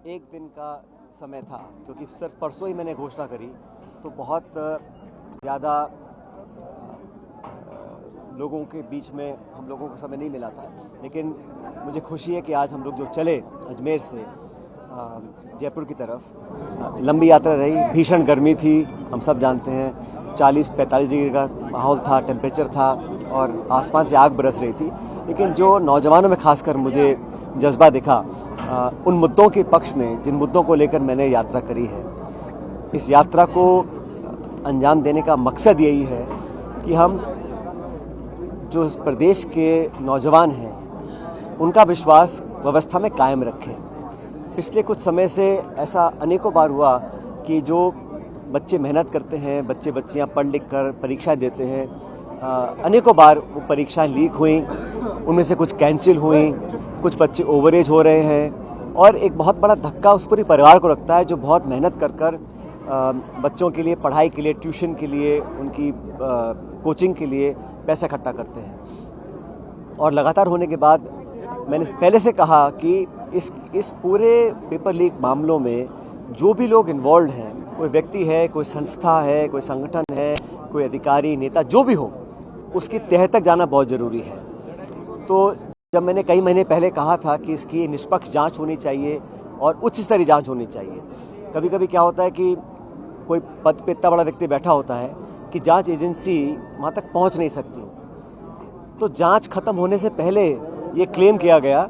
एक दिन का समय था, क्योंकि सिर्फ परसों ही मैंने घोषणा करी, तो बहुत ज़्यादा लोगों के बीच में हम लोगों को समय नहीं मिला था। लेकिन मुझे खुशी है कि आज हम लोग जो चले अजमेर से जयपुर की तरफ, लंबी यात्रा रही, भीषण गर्मी थी, हम सब जानते हैं, 40-45 डिग्री का माहौल था, टेम्परेचर था और आसमान से आग बरस रही थी। लेकिन जो नौजवानों में खासकर मुझे जज्बा दिखा, उन मुद्दों के पक्ष में जिन मुद्दों को लेकर मैंने यात्रा करी है, इस यात्रा को अंजाम देने का मकसद यही है कि हम जो इस प्रदेश के नौजवान हैं उनका विश्वास व्यवस्था में कायम रखें। पिछले कुछ समय से ऐसा अनेकों बार हुआ कि जो बच्चे मेहनत करते हैं, बच्चे बच्चियां पढ़ लिख कर परीक्षाएं देते हैं, अनेकों बार वो परीक्षाएं लीक हुई, उनमें से कुछ कैंसिल हुई, कुछ बच्चे ओवरेज हो रहे हैं और एक बहुत बड़ा धक्का उस पूरे परिवार को लगता है जो बहुत मेहनत कर बच्चों के लिए, पढ़ाई के लिए, ट्यूशन के लिए, उनकी कोचिंग के लिए पैसा इकट्ठा करते हैं। और लगातार होने के बाद मैंने पहले से कहा कि इस पूरे पेपर लीक मामलों में जो भी लोग इन्वॉल्व हैं, कोई व्यक्ति है, कोई संस्था है, कोई संगठन है, कोई अधिकारी, नेता, जो भी हो, उसकी तह तक जाना बहुत ज़रूरी है। तो जब मैंने कई महीने पहले कहा था कि इसकी निष्पक्ष जांच होनी चाहिए और उच्च स्तरीय जांच होनी चाहिए, कभी कभी क्या होता है कि कोई पद पे इतना बड़ा व्यक्ति बैठा होता है कि जांच एजेंसी वहाँ तक पहुँच नहीं सकती। तो जांच खत्म होने से पहले ये क्लेम किया गया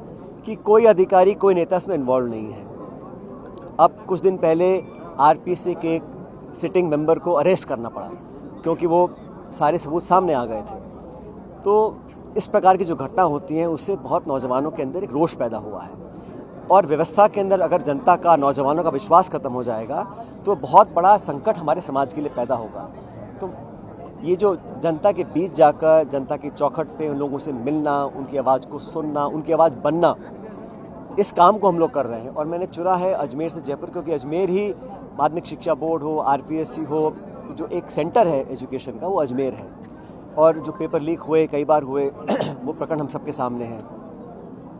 कि कोई अधिकारी, कोई नेता इसमें इन्वॉल्व नहीं है। अब कुछ दिन पहले आरपीसी के एक सिटिंग मेंबर को अरेस्ट करना पड़ा क्योंकि वो सारे सबूत सामने आ गए थे। तो इस प्रकार की जो घटना होती हैं उससे बहुत नौजवानों के अंदर एक रोष पैदा हुआ है और व्यवस्था के अंदर अगर जनता का, नौजवानों का विश्वास खत्म हो जाएगा तो बहुत बड़ा संकट हमारे समाज के लिए पैदा होगा। तो ये जो जनता के बीच जाकर, जनता की चौखट पे उन लोगों से मिलना, उनकी आवाज़ को सुनना, उनकी आवाज़ बनना, इस काम को हम लोग कर रहे हैं। और मैंने चुना है अजमेर से जयपुर, क्योंकि अजमेर ही माध्यमिक शिक्षा बोर्ड हो, आरपीएससी हो, जो एक सेंटर है एजुकेशन का, वो अजमेर है। और जो पेपर लीक हुए, कई बार हुए, वो प्रकरण हम सबके सामने हैं।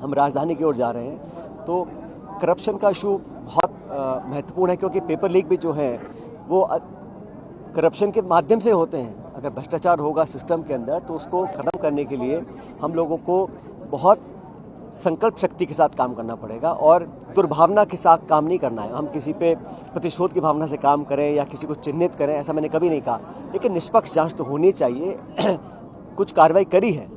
हम राजधानी की ओर जा रहे हैं, तो करप्शन का इशू बहुत महत्वपूर्ण है, क्योंकि पेपर लीक भी जो है वो करप्शन के माध्यम से होते हैं। अगर भ्रष्टाचार होगा सिस्टम के अंदर तो उसको ख़त्म करने के लिए हम लोगों को बहुत संकल्प शक्ति के साथ काम करना पड़ेगा और दुर्भावना के साथ काम नहीं करना है। हम किसी पे प्रतिशोध की भावना से काम करें या किसी को चिन्हित करें, ऐसा मैंने कभी नहीं कहा। लेकिन निष्पक्ष जांच तो होनी चाहिए। कुछ कार्रवाई करी है,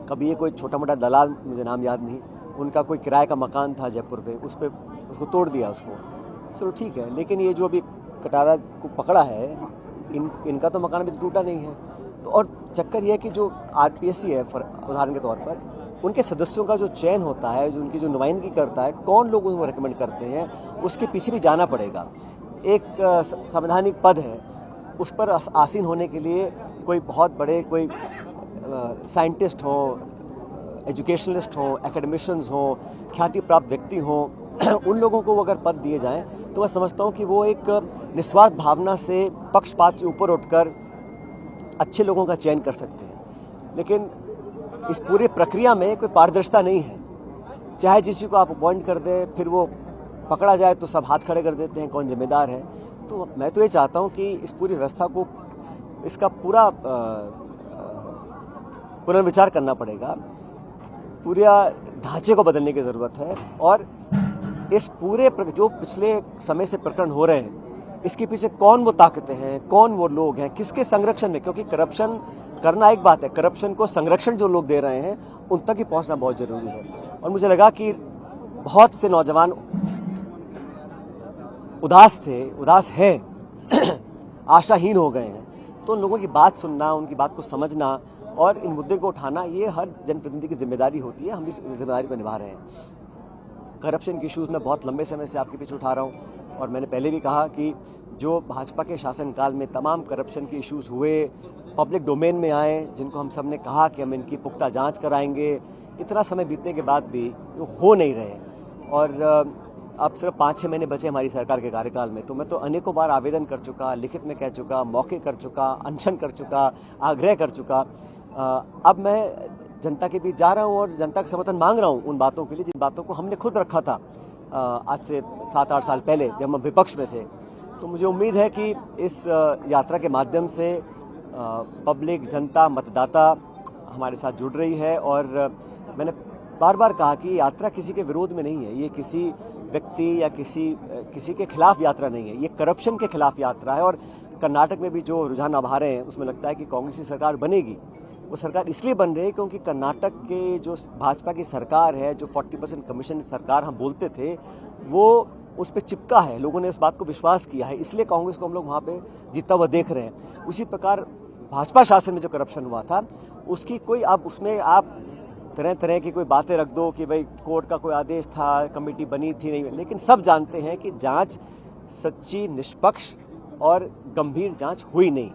कभी ये कोई छोटा मोटा दलाल, मुझे नाम याद नहीं, उनका कोई किराए का मकान था जयपुर पे, उसको तोड़ दिया उसको, चलो ठीक है। लेकिन ये जो अभी कटारा को पकड़ा है, इनका तो मकान अभी टूटा नहीं है। तो और चक्कर ये है कि जो आरपीएससी है, उदाहरण के तौर पर, उनके सदस्यों का जो चयन होता है, जो उनकी जो नुमाइंदगी करता है, कौन लोग उनको रिकमेंड करते हैं, उसके पीछे भी जाना पड़ेगा। एक संवैधानिक पद है, उस पर आसीन होने के लिए कोई बहुत बड़े, कोई साइंटिस्ट हो, एजुकेशनलिस्ट हो, एकेडमिशियंस हो, ख्याति प्राप्त व्यक्ति हो, उन लोगों को अगर पद दिए जाएं तो मैं समझता हूं कि वो एक निस्वार्थ भावना से, पक्षपात से ऊपर उठकर अच्छे लोगों का चयन कर सकते हैं। लेकिन इस पूरी प्रक्रिया में कोई पारदर्शिता नहीं है। चाहे जिसी को आप अपॉइंट कर दें, फिर वो पकड़ा जाए तो सब हाथ खड़े कर देते हैं, कौन जिम्मेदार है। तो मैं तो ये चाहता हूं कि इस पूरी व्यवस्था को, इसका पूरा पुनर्विचार करना पड़ेगा, पूरा ढांचे को बदलने की ज़रूरत है। और इस पूरे जो पिछले समय से प्रकरण हो रहे हैं, इसके पीछे कौन वो ताकतें हैं, कौन वो लोग हैं, किसके संरक्षण में, क्योंकि करप्शन करना एक बात है, करप्शन को संरक्षण जो लोग दे रहे हैं उन तक ही पहुंचना बहुत जरूरी है। और मुझे लगा कि बहुत से नौजवान उदास हैं, आशाहीन हो गए हैं। तो उन लोगों की बात सुनना, उनकी बात को समझना और इन मुद्दे को उठाना, ये हर जनप्रतिनिधि की जिम्मेदारी होती है। हम इस जिम्मेदारी को निभा रहे हैं। करप्शन के इश्यूज़ मैं बहुत लंबे समय से आपके पीछे उठा रहा हूँ और मैंने पहले भी कहा कि जो भाजपा के शासनकाल में तमाम करप्शन के इश्यूज़ हुए, पब्लिक डोमेन में आए, जिनको हम सब ने कहा कि हम इनकी पुख्ता जांच कराएंगे, इतना समय बीतने के बाद भी वो हो नहीं रहे। और अब सिर्फ 5-6 महीने बचे हमारी सरकार के कार्यकाल में, तो मैं तो अनेकों बार आवेदन कर चुका, लिखित में कह चुका, मौके कर चुका, अनशन कर चुका, आग्रह कर चुका। अब मैं जनता के बीच जा रहा हूँ और जनता का समर्थन मांग रहा हूँ उन बातों के लिए जिन बातों को हमने खुद रखा था आज से 7-8 साल पहले जब हम विपक्ष में थे। तो मुझे उम्मीद है कि इस यात्रा के माध्यम से पब्लिक, जनता, मतदाता हमारे साथ जुड़ रही है। और मैंने बार बार कहा कि यात्रा किसी के विरोध में नहीं है, ये किसी व्यक्ति या किसी के खिलाफ यात्रा नहीं है, ये करप्शन के खिलाफ यात्रा है। और कर्नाटक में भी जो रुझान आ रहे हैं उसमें लगता है कि कांग्रेस की सरकार बनेगी। वो सरकार इसलिए बन रही है क्योंकि कर्नाटक के जो भाजपा की सरकार है, जो 40% कमीशन सरकार हम बोलते थे, वो उस पर चिपका है। लोगों ने इस बात को विश्वास किया है, इसलिए कांग्रेस को हम लोग वहाँ पे जीतता हुआ देख रहे हैं। उसी प्रकार भाजपा शासन में जो करप्शन हुआ था उसकी कोई, अब उसमें आप तरह तरह की कोई बातें रख दो कि भाई कोर्ट का कोई आदेश था, कमेटी बनी थी, नहीं, लेकिन सब जानते हैं कि जांच सच्ची, निष्पक्ष और गंभीर जांच हुई नहीं।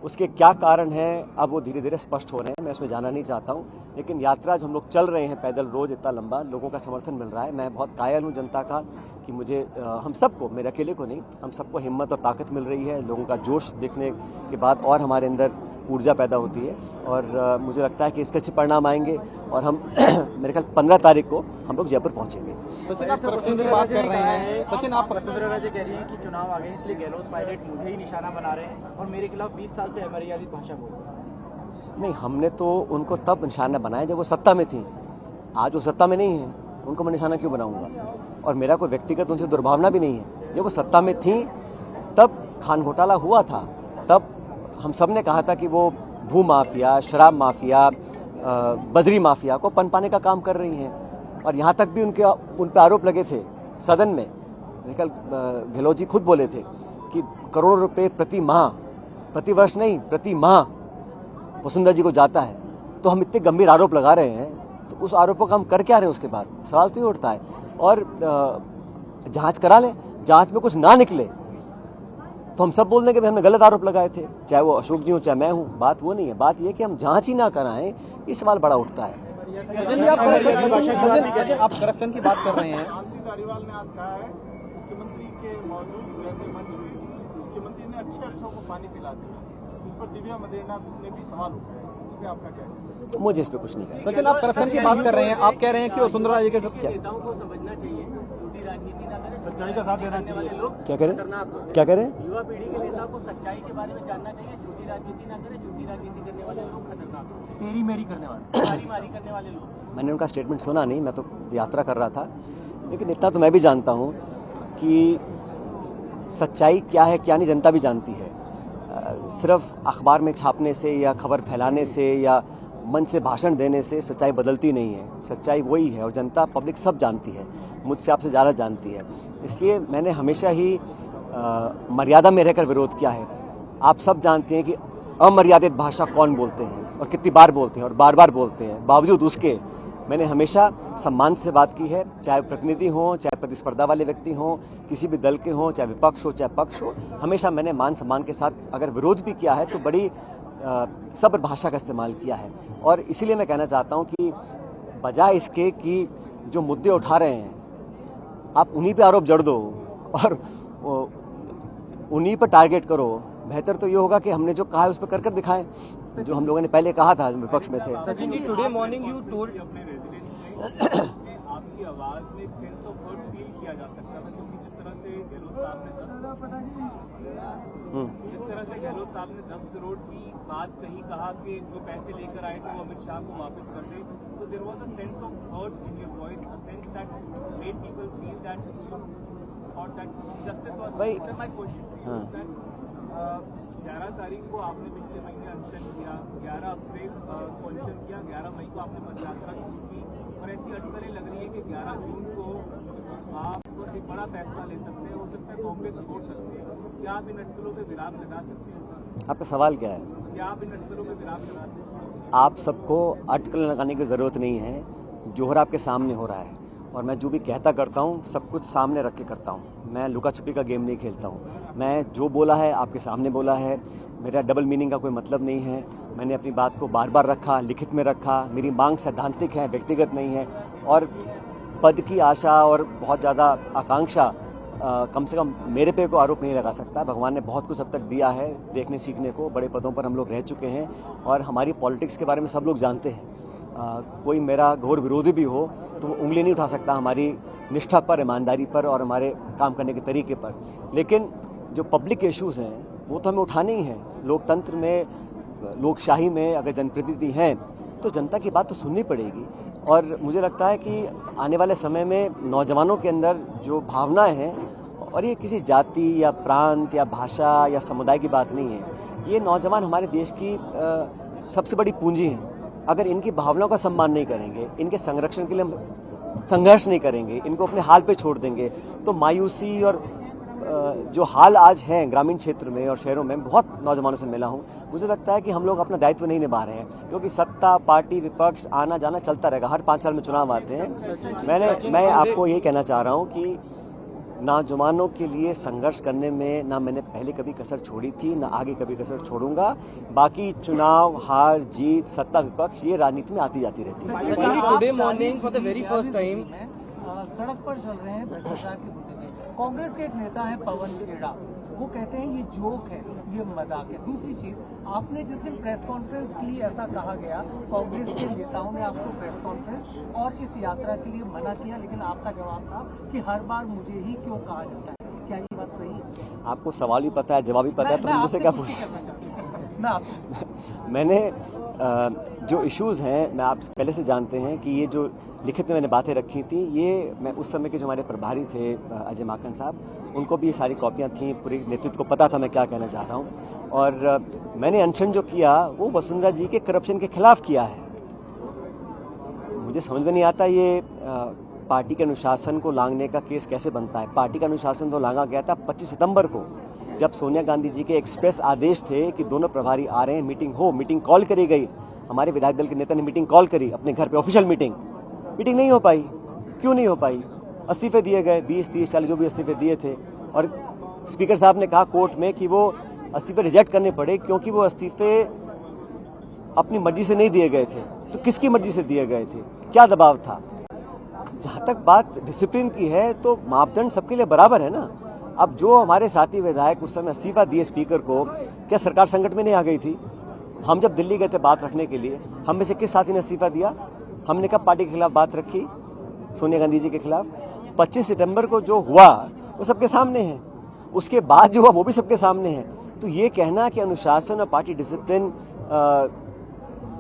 उसके क्या कारण हैं अब वो धीरे धीरे स्पष्ट हो रहे हैं, मैं उसमें जाना नहीं चाहता हूँ। लेकिन यात्रा जो हम लोग चल रहे हैं पैदल रोज इतना लंबा, लोगों का समर्थन मिल रहा है। मैं बहुत कायल हूँ जनता का कि मुझे हम सबको, मेरे अकेले को नहीं, हम सबको हिम्मत और ताकत मिल रही है। लोगों का जोश देखने के बाद और हमारे अंदर ऊर्जा पैदा होती है और मुझे लगता है कि इसके अच्छे परिणाम आएंगे और हम मेरे ख्याल 15 तारीख को हम लोग जयपुर पहुंचेंगे। सचिन, आप करप्शन की बात कर रहे हैं। सचिन, आप वसुंधरा राजे कह रही हैं कि चुनाव आ गए इसलिए गहलोत पायलट मुझे ही निशाना बना रहे हैं और मेरे खिलाफ 20 साल से अमर्यादित भाषा बोल रहे हैं। नहीं, हमने तो उनको तब निशाना बनाया जब वो सत्ता में थी। आज वो सत्ता में नहीं है, उनको मैं निशाना क्यों बनाऊंगा? और मेरा कोई व्यक्तिगत उनसे दुर्भावना भी नहीं है। जब वो सत्ता में थी तब खान घोटाला हुआ था, तब हम सब ने कहा था कि वो भू माफिया, शराब माफिया, बजरी माफिया को पनपाने का काम कर रही हैं। और यहाँ तक भी उन पे आरोप लगे थे सदन में। कल गहलोत जी खुद बोले थे कि करोड़ों रुपए प्रति माह, प्रति वर्ष नहीं, प्रति माह वसुंधरा जी को जाता है। तो हम इतने गंभीर आरोप लगा रहे हैं तो उस आरोपों का हम कर क्या रहे हैं? उसके बाद सवाल तो ये उठता है। और जांच करा ले, जांच में कुछ ना निकले तो हम सब बोल देंगे कि हमने गलत आरोप लगाए थे, चाहे वो अशोक जी हो चाहे मैं हूं। बात वो नहीं है, बात ये कि हम जांच ही ना कराएं, ये सवाल बड़ा उठता है। सचिन, आप करप्शन की बात कर रहे हैं। धारीवाल ने आज कहा है मुख्यमंत्री के मौजूद रहते मंच में मुख्यमंत्री ने अच्छे को पानी पिला दिया। इस पर दिव्या मदेना ने भी सवाल उठाया, इस पे आपका क्या है? मुझे इस पे कुछ नहीं कहना। सचिन, आप करप्शन की बात कर रहे हैं, आप कह रहे हैं कि वसुंधरा राजे के नेताओं को समझना चाहिए, झूठी राजनीति ना करें, सच्चाई का साथ देना चाहिए। लोग क्या करें? युवा पीढ़ी के नेताओं को सच्चाई के बारे में जानना चाहिए, झूठी राजनीति ना करें। झूठी राजनीति करने वाले लोग खतरनाक होते हैं, तेरी मेरी करने वाले, मारी मारी करने वाले लोग। मैंने उनका स्टेटमेंट सुना नहीं, मैं तो यात्रा कर रहा था। लेकिन इतना तो मैं भी जानता हूँ कि सच्चाई क्या है क्या नहीं जनता भी जानती है। सिर्फ अखबार में छापने से या खबर फैलाने से या मन से भाषण देने से सच्चाई बदलती नहीं है। सच्चाई वही है और जनता, पब्लिक सब जानती है, मुझसे आपसे ज़्यादा जानती है। इसलिए मैंने हमेशा ही मर्यादा में रहकर विरोध किया है। आप सब जानते हैं कि अमर्यादित भाषा कौन बोलते हैं और कितनी बार बोलते हैं और बार बार बोलते हैं। बावजूद उसके मैंने हमेशा सम्मान से बात की है, चाहे प्रतिनिधि हों, चाहे प्रतिस्पर्धा वाले व्यक्ति हों, किसी भी दल के हों, चाहे विपक्ष हो चाहे पक्ष हो। हमेशा मैंने मान सम्मान के साथ अगर विरोध भी किया है तो बड़ी सब्र भाषा का इस्तेमाल किया है। और इसीलिए मैं कहना चाहता हूं कि बजाय इसके कि जो मुद्दे उठा रहे हैं आप उन्हीं पे आरोप जड़ दो और उन्हीं पर टारगेट करो। बेहतर तो ये होगा कि हमने जो कहा है उस पर कर दिखाएं, जो हम लोगों ने पहले कहा था विपक्ष में थे। Sachin ji, today morning you told आपकी आवाज में एक सेंस ऑफ हर्ट फील किया जा सकता है, क्योंकि जिस तरह से गहलोत साहब ने 10 करोड़ की बात कही, कहा कि जो पैसे लेकर आए थे वो अमित शाह को वापस कर दे, तो there was a sense of hurt in your voice, a sense that made people feel that you thought that justice was done. My question is that 11 तारीख को आपने पिछले महीने अनशन किया, 11 अप्रैल को अनशन किया, 11 मई को आपने पद यात्रा शुरू की और ऐसी अटकलें लग रही है कि 11 जून को आप एक बड़ा फैसला ले सकते हैं, हो सकता है कांग्रेस छोड़ सकते हैं। क्या आप इन अटकलों पे विराम लगा सकते हैं सर? आपका सवाल क्या है? क्या आप इन अटकलों पे विराम लगा सकते हैं? आप सबको अटकल लगाने की ज़रूरत नहीं है, जो हो रहा आपके सामने हो रहा है। और मैं जो भी कहता करता हूँ सब कुछ सामने रख के करता हूँ। मैं लुका छुपी का गेम नहीं खेलता हूँ। मैं जो बोला है आपके सामने बोला है, मेरा डबल मीनिंग का कोई मतलब नहीं है। मैंने अपनी बात को बार बार रखा, लिखित में रखा। मेरी मांग सैद्धांतिक है, व्यक्तिगत नहीं है। और पद की आशा और बहुत ज़्यादा आकांक्षा कम से कम मेरे पे को आरोप नहीं लगा सकता। भगवान ने बहुत कुछ अब तक दिया है देखने सीखने को, बड़े पदों पर हम लोग रह चुके हैं और हमारी पॉलिटिक्स के बारे में सब लोग जानते हैं। कोई मेरा घोर विरोधी भी हो तो वो उंगली नहीं उठा सकता हमारी निष्ठा पर, ईमानदारी पर और हमारे काम करने के तरीके पर। लेकिन जो पब्लिक इश्यूज़ हैं वो तो हमें उठाने ही हैं। लोकतंत्र में, लोकशाही में अगर जनप्रतिनिधि हैं तो जनता की बात तो सुननी पड़ेगी। और मुझे लगता है कि आने वाले समय में नौजवानों के अंदर जो भावनाएं हैं, और ये किसी जाति या प्रांत या भाषा या समुदाय की बात नहीं है, ये नौजवान हमारे देश की सबसे बड़ी पूंजी हैं। अगर इनकी भावनाओं का सम्मान नहीं करेंगे, इनके संरक्षण के लिए हम संघर्ष नहीं करेंगे, इनको अपने हाल पे छोड़ देंगे, तो मायूसी और जो हाल आज हैं ग्रामीण क्षेत्र में और शहरों में, बहुत नौजवानों से मिला हूं, मुझे लगता है कि हम लोग अपना दायित्व नहीं निभा रहे हैं। क्योंकि सत्ता, पार्टी, विपक्ष आना जाना चलता रहेगा, हर 5 साल में चुनाव आते हैं। मैं आपको यही कहना चाह रहा हूं कि नौजवानों के लिए संघर्ष करने में ना मैंने पहले कभी कसर छोड़ी थी, ना आगे कभी कसर छोड़ूंगा। बाकी चुनाव, हार जीत, सत्ता, विपक्ष, ये राजनीति में आती जाती रहती है। Today morning for the very first time सड़क पर चल रहे हैं भ्रष्टाचार के मुद्दे पे। कांग्रेस के एक नेता है पवन खेड़ा, वो कहते हैं ये जोक है, ये मजाक है। दूसरी चीज, आपने जिस दिन प्रेस कॉन्फ्रेंस की ऐसा कहा गया, कांग्रेस के नेताओं ने आपको प्रेस कॉन्फ्रेंस और इस यात्रा के लिए मना किया, लेकिन आपका जवाब था कि हर बार मुझे ही क्यों कहा जाता है। क्या ये बात सही है? आपको सवाल भी पता है, जवाब भी पता है, तो मुझसे क्या पूछ? मैंने जो इश्यूज़ हैं, मैं आप पहले से जानते हैं कि ये जो लिखित में मैंने बातें रखी थी, ये मैं उस समय के जो हमारे प्रभारी थे अजय माकन साहब, उनको भी ये सारी कॉपियाँ थीं, पूरे नेतृत्व को पता था मैं क्या कहना चाह रहा हूँ। और मैंने अनशन जो किया वो वसुंधरा जी के करप्शन के खिलाफ किया है। मुझे समझ में नहीं आता ये पार्टी के अनुशासन को लांघने का केस कैसे बनता है। पार्टी का अनुशासन तो लांघा गया था 25 सितंबर को, जब सोनिया गांधी जी के एक्सप्रेस आदेश थे कि दोनों प्रभारी आ रहे हैं, मीटिंग कॉल करी गई। हमारे विधायक दल के नेता ने मीटिंग कॉल करी अपने घर पे, ऑफिशियल मीटिंग नहीं हो पाई। क्यों नहीं हो पाई? इस्तीफे दिए गए, 20, 30, 40 जो भी इस्तीफे दिए थे, और स्पीकर साहब ने कहा कोर्ट में कि वो इस्तीफे रिजेक्ट करने पड़े क्योंकि वो इस्तीफे अपनी मर्जी से नहीं दिए गए थे। तो किसकी मर्जी से दिए गए थे? क्या दबाव था? जहां तक बात डिसिप्लिन की है तो मापदंड सबके लिए बराबर है ना। अब जो हमारे साथी विधायक उस समय इस्तीफा दिए स्पीकर को, क्या सरकार संकट में नहीं आ गई थी? हम जब दिल्ली गए थे बात रखने के लिए, हम में से किस साथी ने इस्तीफा दिया? हमने कब पार्टी के खिलाफ बात रखी? सोनिया गांधी जी के खिलाफ। 25 सितंबर को जो हुआ वो सबके सामने है, उसके बाद जो हुआ वो भी सबके सामने है। तो ये कहना कि अनुशासन और पार्टी डिसिप्लिन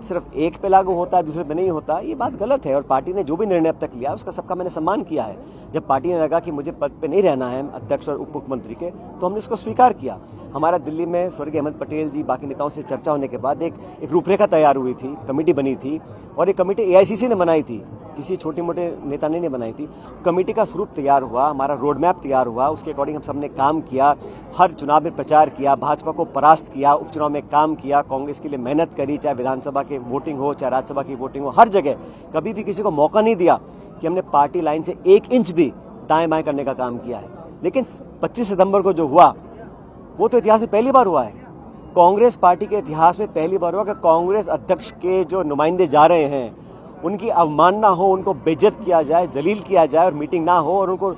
सिर्फ एक पे लागू होता है, दूसरे पे नहीं होता, ये बात गलत है। और पार्टी ने जो भी निर्णय अब तक लिया उसका सबका मैंने सम्मान किया है। जब पार्टी ने लगा कि मुझे पद पे नहीं रहना है अध्यक्ष और उप मुख्यमंत्री के, तो हमने इसको स्वीकार किया। हमारा दिल्ली में स्वर्गीय अहमद पटेल जी, बाकी नेताओं से चर्चा होने के बाद एक रूपरेखा तैयार हुई थी, कमेटी बनी थी, और ये कमेटी AICC ने बनाई थी, किसी छोटे मोटे नेता ने नहीं बनाई थी। कमेटी का स्वरूप तैयार हुआ, हमारा रोड मैप तैयार हुआ, उसके अकॉर्डिंग हम सब ने काम किया, हर चुनाव में प्रचार किया, भाजपा को परास्त किया, उपचुनाव में काम किया, कांग्रेस के लिए मेहनत करी, चाहे विधानसभा की वोटिंग हो, चाहे राज्यसभा की वोटिंग हो, हर जगह कभी भी किसी को मौका नहीं दिया कि हमने पार्टी लाइन से 1 इंच भी दाएं बाएं करने का काम किया है। लेकिन 25 सितंबर को जो हुआ वो तो इतिहास में पहली बार हुआ है। कांग्रेस पार्टी के इतिहास में पहली बार हुआ कि कांग्रेस अध्यक्ष के जो नुमाइंदे जा रहे हैं उनकी अवमानना हो, उनको बेइज्जत किया जाए, जलील किया जाए, और मीटिंग ना हो और उनको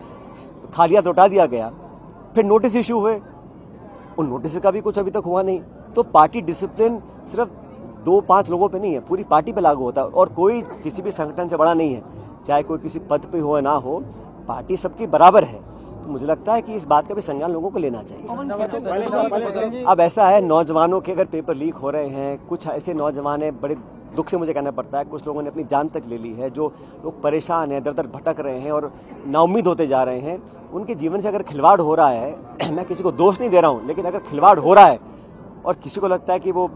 खालिया लौटा दिया गया। फिर नोटिस इशू हुए, उन नोटिस का भी कुछ अभी तक हुआ नहीं। तो पार्टी डिसिप्लिन सिर्फ 2-5 लोगों पे नहीं है, पूरी पार्टी पे लागू होता है। और कोई किसी भी संगठन से बड़ा नहीं है, चाहे कोई किसी पद पे हो या ना हो, पार्टी सबकी बराबर है। तो मुझे लगता है कि इस बात का भी संज्ञान लोगों को लेना चाहिए। अब ऐसा है, नौजवानों के अगर पेपर लीक हो रहे हैं, कुछ ऐसे नौजवान हैं, बड़े दुख से मुझे कहना पड़ता है, कुछ लोगों ने अपनी जान तक ले ली है, जो लोग परेशान हैं, दर दर भटक रहे हैं और नाउम्मीद होते जा रहे हैं, उनके जीवन से अगर खिलवाड़ हो रहा है, मैं किसी को दोष नहीं दे रहा हूं, लेकिन अगर खिलवाड़ हो रहा है और किसी को लगता है कि वो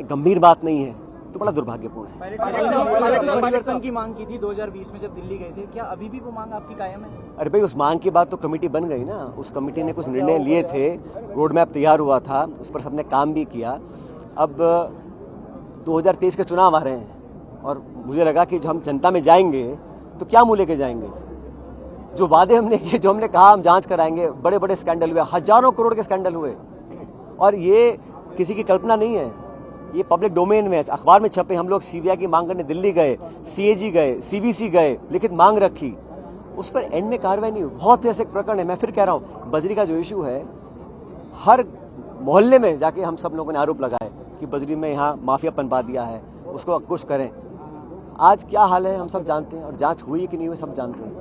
गंभीर बात नहीं है, तो बड़ा दुर्भाग्यपूर्ण है। परिवर्तन की मांग की थी 2020 में जब दिल्ली गए थे, क्या अभी भी वो मांग आपकी कायम है? अरे भाई, उस मांग के बाद तो कमेटी बन गई ना, उस कमेटी ने कुछ निर्णय लिए थे, रोड मैप तैयार हुआ था, उस पर सबने काम भी किया। अब 2023 के चुनाव आ रहे हैं और मुझे लगा कि जो हम जनता में जाएंगे तो क्या मुंह लेके जाएंगे। जो वादे हमने किए, जो हमने कहा हम जांच कराएंगे, बड़े बड़े स्कैंडल हुए, हजारों करोड़ के स्कैंडल हुए, और ये किसी की कल्पना नहीं है, ये पब्लिक डोमेन में, अखबार में छपे। हम लोग CBI की मांग करने दिल्ली गए, CAG गए, CBC गए, लिखित मांग रखी, उस पर एंड में कार्रवाई नहीं हुई। बहुत ऐसे प्रकरण है। मैं फिर कह रहा हूँ, बजरी का जो इशू है, हर मोहल्ले में जाके हम सब लोगों ने आरोप लगाए कि बजरी में यहाँ माफिया पनपा दिया है, उसको कुछ करें। आज क्या हाल है हम सब जानते हैं, और जांच हुई है कि नहीं हुई सब जानते हैं।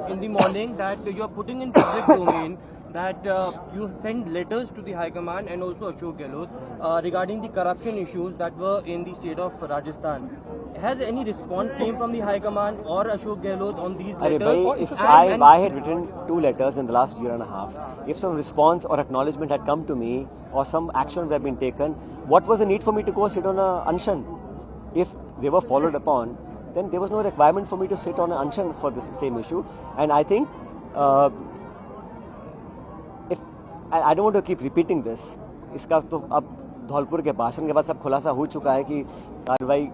In the morning that you are putting in public domain that you send letters to the High Command and also Ashok Gehlot regarding the corruption issues that were in the state of Rajasthan. Has any response came from the High Command or Ashok Gehlot on these letters? Bhai, if I had written 2 letters in the last year and a half, if some response or acknowledgement had come to me or some action would have been taken, what was the need for me to go sit on a unshan? If they were followed upon, then there was no requirement for me to sit on an unshan for this same issue. And I think if I don't want to keep repeating this, इसका तो अब धौलपुर के भाषण के बाद सब खुलासा हो चुका है कि कार्रवाई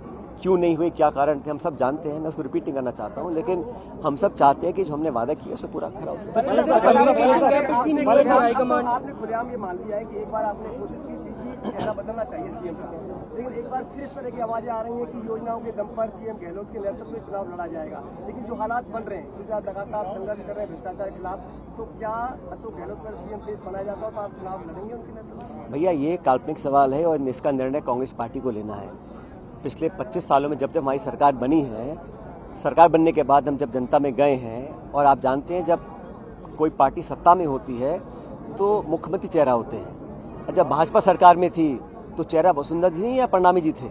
क्यों नहीं हुई, क्या कारण थे, हम सब जानते हैं। मैं उसको रिपीट नहीं करना चाहता हूँ, लेकिन हम सब चाहते हैं कि जो हमने वादा किया उसमें पूरा खरा उतरे। आपने खुलेआम ये मान लिया है कि एक बार आपने कोशिश की थी कि चेहरा बदलना चाहिए सीएम का, लेकिन एक बार फिर इस तरह की आवाजें आ रही हैं कि योजनाओं के दम पर सीएम गहलोत के नेतृत्व में चुनाव लड़ा जाएगा। लेकिन जो हालात बन रहे हैं, क्योंकि आप लगातार संघर्ष कर रहे हैं भ्रष्टाचार के खिलाफ, तो क्या अशोक गहलोत पर सीएम फेस बनाया जाता है तो आप चुनाव लड़ेंगे उनके नेतृत्व में? भैया ये काल्पनिक सवाल है और इसका निर्णय कांग्रेस पार्टी को लेना है। पिछले 25 सालों में जब जब हमारी सरकार बनी है, सरकार बनने के बाद हम जब जनता में गए हैं, और आप जानते हैं जब कोई पार्टी सत्ता में होती है तो मुख्यमंत्री चेहरा होते हैं। जब भाजपा सरकार में थी तो चेहरा वसुंधरा जी या प्रणामी जी थे,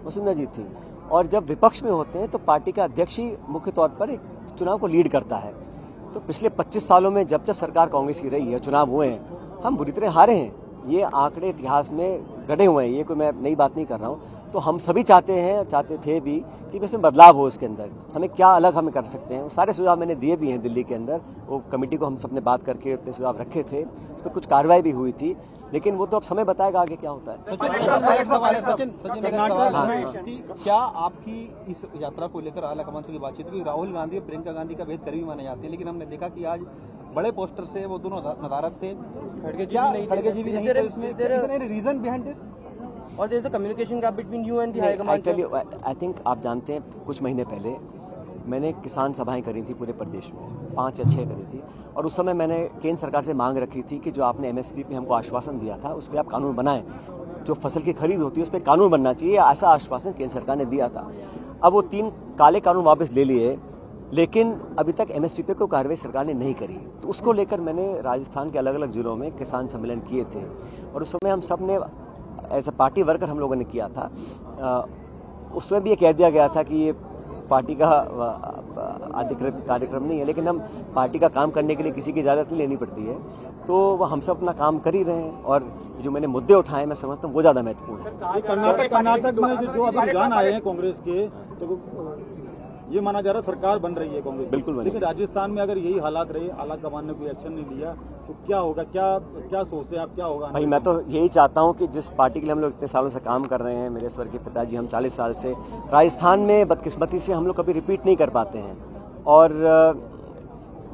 वसुंधरा जी थी। और जब विपक्ष में होते हैं तो पार्टी का अध्यक्ष ही मुख्य तौर पर एक चुनाव को लीड करता है। तो पिछले 25 सालों में जब जब सरकार कांग्रेस की रही है, चुनाव हुए हैं, हम बुरी तरह हारे हैं। ये आंकड़े इतिहास में गढ़े हुए हैं, ये कोई मैं नई बात नहीं कर रहा हूँ। तो हम सभी चाहते थे भी कि इसमें बदलाव हो, उसके अंदर हमें क्या अलग हमें कर सकते हैं। वो सारे सुझाव मैंने दिए भी हैं दिल्ली के अंदर, वो कमेटी को हम सब ने बात करके अपने सुझाव रखे थे, उस पर कुछ कार्रवाई भी हुई थी, लेकिन वो तो अब समय बताएगा आगे क्या होता है। सचिन क्या आपकी इस यात्रा को लेकर आला कमान से की बातचीत हुई? राहुल गांधी और प्रियंका गांधी का बेहद करीबी माने जाते हैं, लेकिन हमने देखा कि आज बड़े पोस्टर से वो दोनों नदारत थे, खड़गे जी भी नहीं थे। इसमें रीजन बिहाइंड दिस और there is a communication gap between you and the high command? I think आप जानते हैं कुछ महीने पहले मैंने किसान सभाएं करी थी पूरे प्रदेश में, 5 या 6 करी थी, और उस समय मैंने केंद्र सरकार से मांग रखी थी कि जो आपने एमएसपी पे हमको आश्वासन दिया था उस पर आप कानून बनाएं, जो फसल की खरीद होती है उस पर कानून बनना चाहिए, ऐसा आश्वासन केंद्र सरकार ने दिया था। अब वो 3 काले कानून वापस ले लिए, लेकिन अभी तक एमएसपी पे कोई कार्रवाई सरकार ने नहीं करी। तो उसको लेकर मैंने राजस्थान के अलग अलग जिलों में किसान सम्मेलन किए थे, और उस समय हम सब ने एज ए पार्टी वर्कर हम लोगों ने किया था। उसमें भी ये कह दिया गया था कि ये पार्टी का अधिकृत कार्यक्रम नहीं है, लेकिन हम पार्टी का काम करने के लिए किसी की इजाज़त नहीं लेनी पड़ती है। तो वह हम सब अपना काम कर ही रहे हैं, और जो मैंने मुद्दे उठाए मैं समझता हूँ वो ज़्यादा महत्वपूर्ण है। कर्नाटक में जो अभी रुझान आए हैं कांग्रेस के, तो ये माना जा रहा है सरकार बन रही है कांग्रेस, बिल्कुल। लेकिन राजस्थान में अगर यही हालात रहे, आला कमान ने कोई एक्शन नहीं लिया, तो क्या होगा? क्या सोचते हैं आप, क्या होगा? भाई मैं तो यही चाहता हूँ कि जिस पार्टी के लिए हम लोग इतने सालों से काम कर रहे हैं, मेरे स्वर्गीय पिताजी हम 40 साल से, राजस्थान में बदकिस्मती से हम लोग कभी रिपीट नहीं कर पाते हैं, और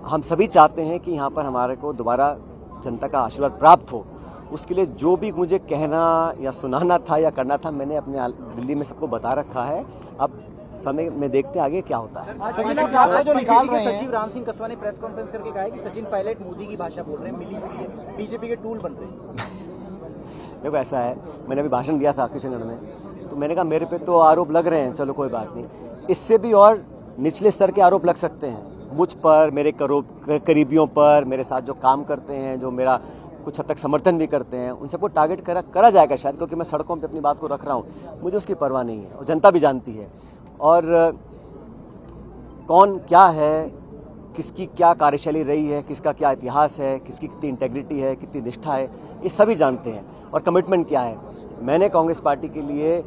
हम सभी चाहते हैं कि यहाँ पर हमारे को दोबारा जनता का आशीर्वाद प्राप्त हो। उसके लिए जो भी मुझे कहना या सुनाना था या करना था, मैंने अपने दिल्ली में सबको बता रखा है। अब समय में देखते आगे क्या होता है। सचिव राम सिंह कसवा ने प्रेस कॉन्फ्रेंस करके कहा है कि सचिन पायलट मोदी की भाषा बोल रहे हैं, मिली जुली बीजेपी के टूल बन रहे हैं। देखो ऐसा है, मैंने अभी भाषण दिया था किशनगढ़ में, तो मैंने कहा मेरे पे तो आरोप लग रहे हैं, चलो कोई बात नहीं, इससे भी और निचले स्तर के आरोप लग सकते हैं मुझ पर, मेरे करीबियों पर, मेरे साथ जो काम करते हैं, जो मेरा कुछ हद तक समर्थन भी करते हैं, उन सबको टारगेट करा जाएगा शायद, क्योंकि मैं सड़कों पे अपनी बात को रख रहा हूँ। मुझे उसकी परवाह नहीं है, और जनता भी जानती है। और कौन क्या है, किसकी क्या कार्यशैली रही है, किसका क्या इतिहास है, किसकी कितनी इंटेग्रिटी है, कितनी निष्ठा है, ये सभी जानते हैं। और कमिटमेंट क्या है, मैंने कांग्रेस पार्टी के लिए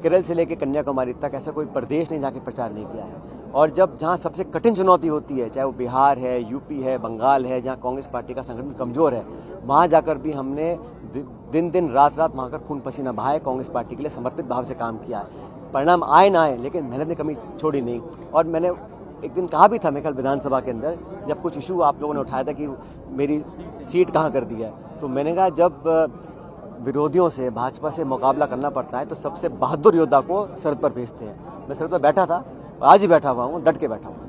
केरल से लेकर कन्याकुमारी तक ऐसा कोई प्रदेश नहीं जाके प्रचार नहीं किया है। और जब जहाँ सबसे कठिन चुनौती होती है, चाहे वो बिहार है, यूपी है, बंगाल है, जहाँ कांग्रेस पार्टी का संगठन कमज़ोर है, वहाँ जाकर भी हमने दिन दिन रात रात वहाँ कर खून पसीना बहाए, कांग्रेस पार्टी के लिए समर्पित भाव से काम किया है। परिणाम आए ना आए, लेकिन मेहनत ने कमी छोड़ी नहीं। और मैंने एक दिन कहा भी था, मैं कल विधानसभा के अंदर, जब कुछ इशू आप लोगों ने उठाया था कि मेरी सीट कहाँ कर दी है, तो मैंने कहा जब विरोधियों से, भाजपा से मुकाबला करना पड़ता है तो सबसे बहादुर योद्धा को सरहद पर भेजते हैं। मैं सरहद पर बैठा था, आज ही बैठा हुआ हूँ, डट के बैठा हूँ।